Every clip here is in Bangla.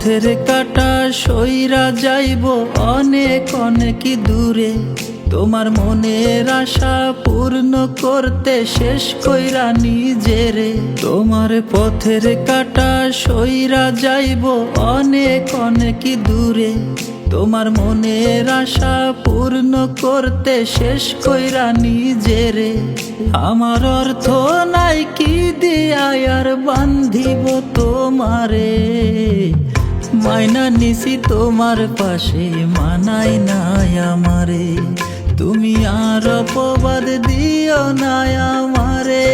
পথের কাটা সইরা যাইব অনেক অনেক দূরে, তোমার মনের আশা পূর্ণ করতে শেষ কইরা নিজেরে। তোমার পথের কাটা সইরা যাইব অনেক অনেক দূরে, তোমার মনের আশা পূর্ণ করতে শেষ কইরা নিজেরে। আমার অর্থ নাই কি দিয়া আর বান্ধিব তোমারে, মাইনা নিছি তোমার পাশে মানাই নাই আমারে। তুমি আর অপবাদ দিও না আমারে,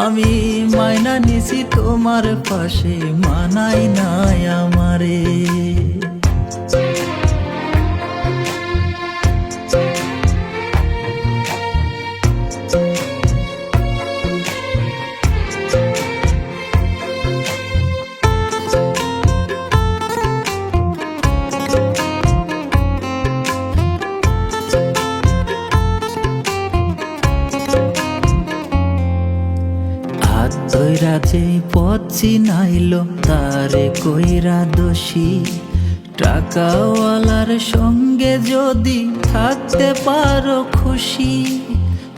আমি মাইনা নিছি তোমার পাশে মানাই নাই আমারে। তৈরা যে পথ চিনাইল তারে কইরা দোষী, টাকাওয়ালার সঙ্গে যদি থাকতে পারো খুশি।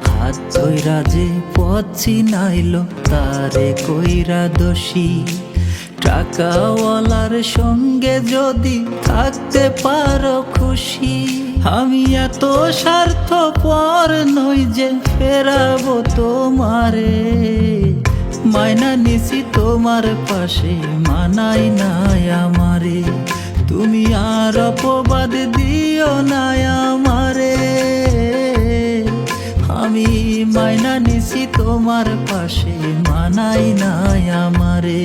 হাত ধইরা যে পথ চিনাইল তারে কইরা দোষী, টাকাওয়ালার সঙ্গে যদি থাকতে পারো খুশি। আমি এত স্বার্থপর নই যে ফেরাবো তোমারে, মাইনা নিছি তোমার পাশে মানাই নাই আমারে। তুমি আর অপবাদ দিও না আমারে, আমি মাইনা নিছি তোমার পাশে মানাই নাই আমারে।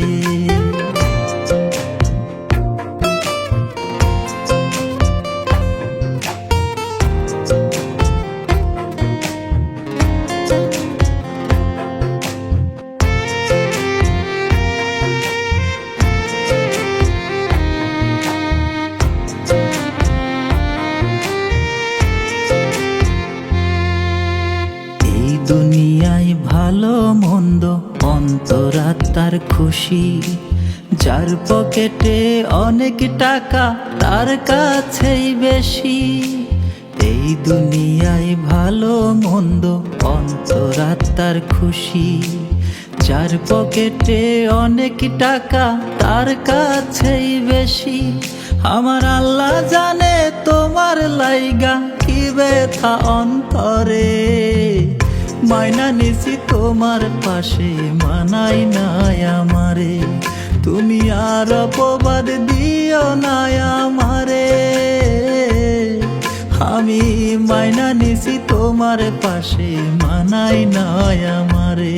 দুনিয়ায় ভালো মন্দ অন্তরাত্মার খুশি, যার পকেটে অনেক টাকা তার কাছেই বেশি। এই দুনিয়ায় ভালো মন্দ অন্তরাত্মার খুশি, যার পকেটে অনেক টাকা তার কাছেই বেশি। আমার আল্লাহ জানে তোমার লাইগা কি ব্যথা অন্তরে, মাইনা নিছি তোমার পাশে মানাই নাই আমারে। তুমি আর অপবাদ দিও না আমারে, আমি মাইনা নিছি তোমার পাশে মানাই নাই আমারে।